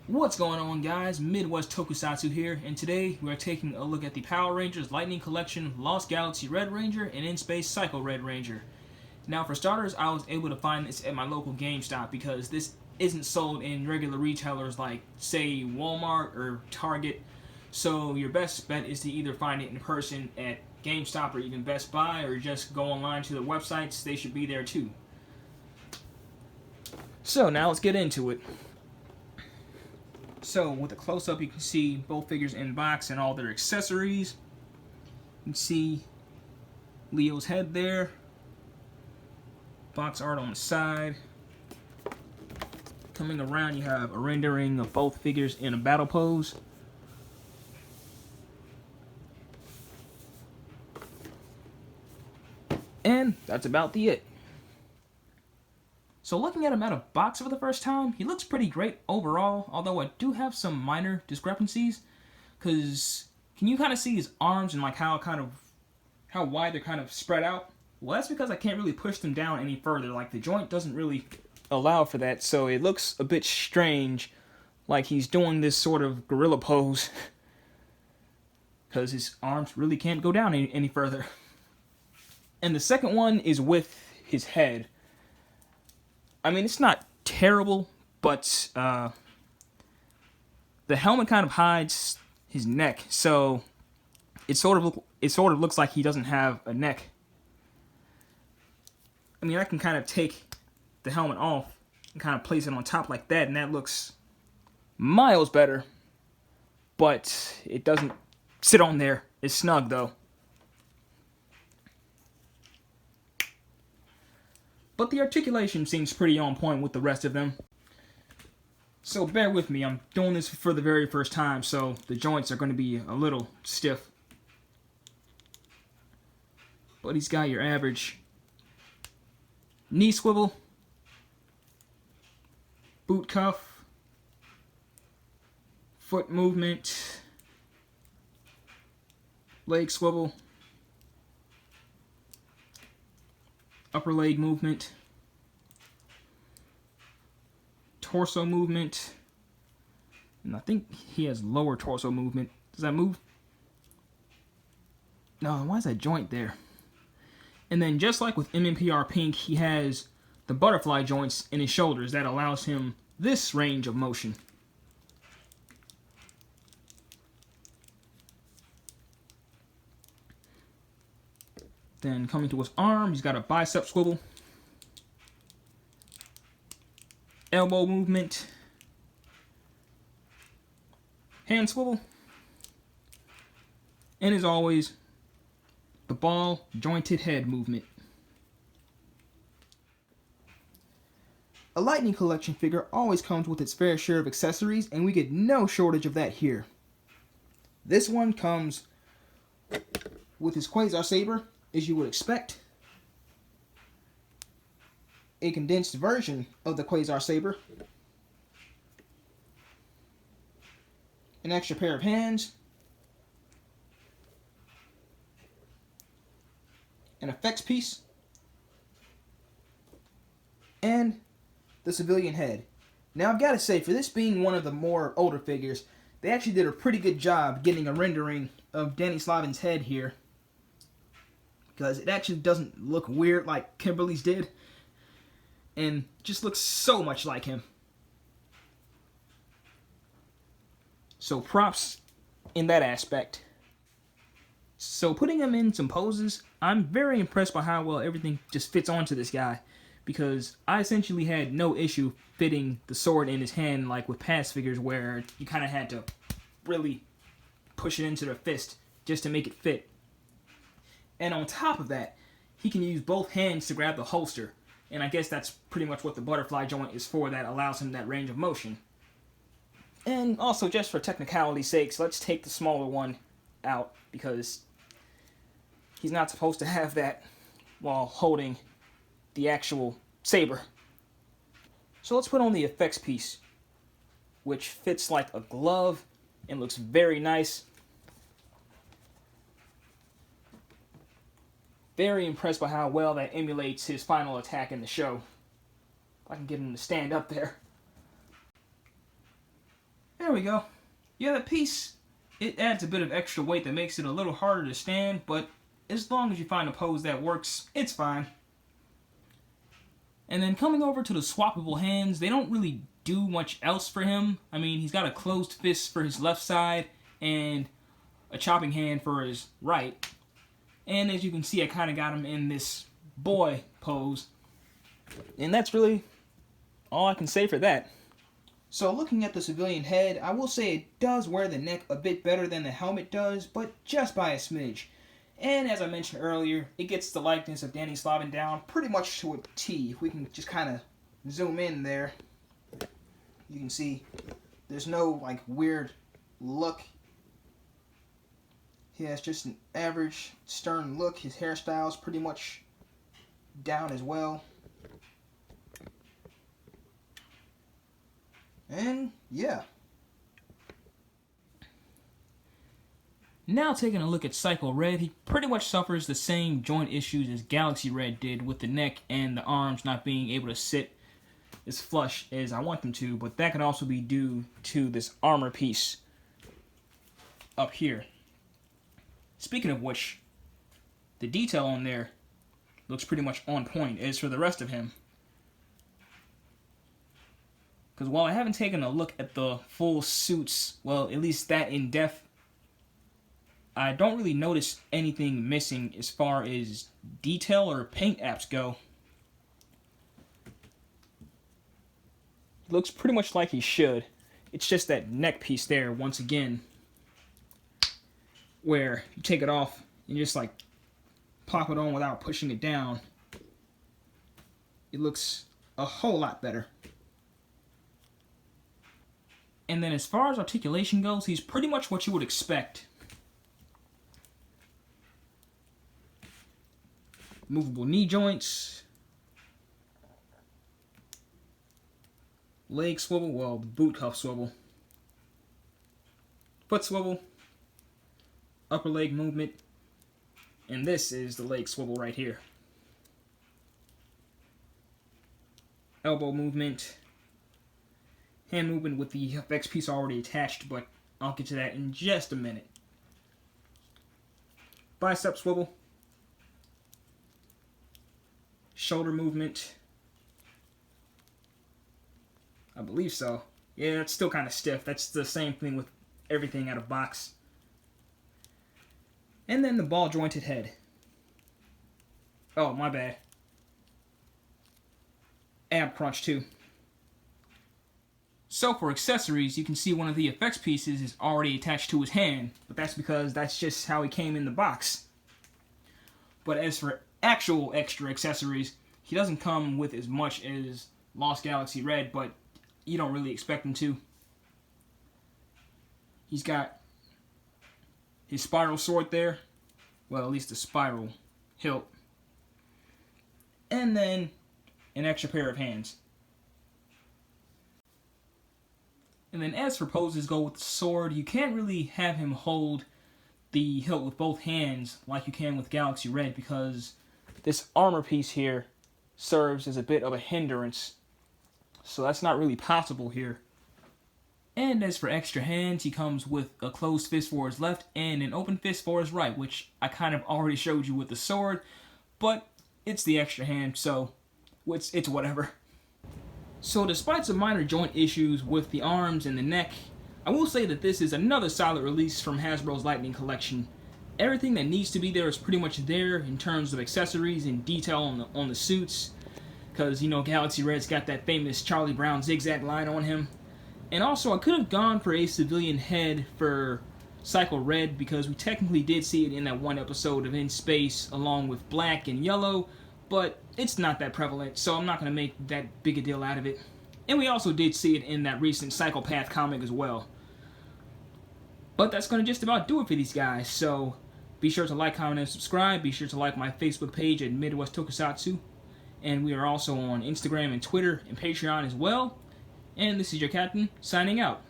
What's going on, guys? Midwest Tokusatsu here, and today we are taking a look at the Power Rangers Lightning Collection Lost Galaxy Red Ranger and In Space Psycho Red Ranger. Now, for starters, I was able to find this at my local GameStop because this isn't sold in regular retailers like, say, Walmart or Target. So your best bet is to either find it in person at GameStop or even Best Buy, or just go online to their websites. They should be there too. So now let's get into it. So with a close-up, you can see both figures in box and all their accessories. You can see Leo's head there. Box art on the side. Coming around, you have a rendering of both figures in a battle pose. And that's about it. So looking at him out of box for the first time, he looks pretty great overall, although I do have some minor discrepancies. Because can you kind of see his arms and like how wide they're kind of spread out? Well, that's because I can't really push them down any further. Like, the joint doesn't really allow for that, so it looks a bit strange, like he's doing this sort of gorilla pose. Because his arms really can't go down any further. And the second one is with his head. I mean, it's not terrible, but the helmet kind of hides his neck, so it sort of looks like he doesn't have a neck. I mean, I can kind of take the helmet off and kind of place it on top like that, and that looks miles better. But it doesn't sit on there. It's snug, though. But the articulation seems pretty on point with the rest of them. So bear with me, I'm doing this for the very first time, so the joints are going to be a little stiff. But he's got your average knee swivel, boot cuff, foot movement, leg swivel, upper leg movement, torso movement, and I think he has lower torso movement. Does that move? No, why is that joint there? And then just like with MMPR Pink, he has the butterfly joints in his shoulders that allows him this range of motion. Then coming to his arm, he's got a bicep swivel, elbow movement, hand swivel, and as always, the ball jointed head movement. A Lightning Collection figure always comes with its fair share of accessories, and we get no shortage of that here. This one comes with his Quasar Saber, as you would expect. A condensed version of the Quasar Saber. An extra pair of hands. An effects piece. And the civilian head. Now, I've got to say, for this being one of the more older figures, they actually did a pretty good job getting a rendering of Danny Slavin's head here. Because it actually doesn't look weird like Kimberly's did. And just looks so much like him. So props in that aspect. So putting him in some poses, I'm very impressed by how well everything just fits onto this guy. Because I essentially had no issue fitting the sword in his hand like with past figures where you kind of had to really push it into the fist just to make it fit. And on top of that, he can use both hands to grab the holster. And I guess that's pretty much what the butterfly joint is for, that allows him that range of motion. And also, just for technicality's sakes, let's take the smaller one out, because he's not supposed to have that while holding the actual saber. So let's put on the effects piece, which fits like a glove and looks very nice. Very impressed by how well that emulates his final attack in the show. If I can get him to stand up there. There we go. Yeah, the piece, it adds a bit of extra weight that makes it a little harder to stand, but as long as you find a pose that works, it's fine. And then coming over to the swappable hands, they don't really do much else for him. I mean, he's got a closed fist for his left side and a chopping hand for his right. And as you can see, I kind of got him in this boy pose. And that's really all I can say for that. So looking at the civilian head, I will say it does wear the neck a bit better than the helmet does, but just by a smidge. And as I mentioned earlier, it gets the likeness of Danny Slavin down pretty much to a T. If we can just kind of zoom in there, you can see there's no like weird look. He has just an average stern look. His hairstyle's pretty much down as well. And yeah. Now taking a look at Psycho Red, he pretty much suffers the same joint issues as Galaxy Red did, with the neck and the arms not being able to sit as flush as I want them to, but that could also be due to this armor piece up here. Speaking of which, the detail on there looks pretty much on point as for the rest of him. Because while I haven't taken a look at the full suits, well, at least that in depth, I don't really notice anything missing as far as detail or paint apps go. Looks pretty much like he should. It's just that neck piece there, once again, where you take it off and you just like pop it on without pushing it down. It looks a whole lot better. And then as far as articulation goes, he's pretty much what you would expect. Movable knee joints. Leg swivel, well, boot cuff swivel. Foot swivel. Upper leg movement. And this is the leg swivel right here. Elbow movement. Hand movement with the FX piece already attached, but I'll get to that in just a minute. Bicep swivel. Shoulder movement. I believe so. Yeah, it's still kind of stiff. That's the same thing with everything out of box. And then the ball jointed head. Oh, my bad. Ab crunch too. So for accessories, you can see one of the effects pieces is already attached to his hand, but that's because that's just how he came in the box. But as for actual extra accessories, he doesn't come with as much as Lost Galaxy Red, but you don't really expect him to. He's got his spiral sword there, well, at least a spiral hilt, and then an extra pair of hands. And then as for poses go with the sword, you can't really have him hold the hilt with both hands like you can with Galaxy Red, because this armor piece here serves as a bit of a hindrance. So that's not really possible here. And as for extra hands, he comes with a closed fist for his left and an open fist for his right, which I kind of already showed you with the sword, but it's the extra hand, so it's whatever. So despite some minor joint issues with the arms and the neck, I will say that this is another solid release from Hasbro's Lightning Collection. Everything that needs to be there is pretty much there in terms of accessories and detail on the suits, because, you know, Galaxy Red's got that famous Charlie Brown zigzag line on him. And also, I could have gone for a civilian head for Psycho Red, because we technically did see it in that one episode of In Space along with Black and Yellow, but it's not that prevalent, so I'm not going to make that big a deal out of it. And we also did see it in that recent Psychopath comic as well. But that's going to just about do it for these guys, so be sure to like, comment, and subscribe. Be sure to like my Facebook page at Midwest Tokusatsu. And we are also on Instagram and Twitter and Patreon as well. And this is your captain, signing out.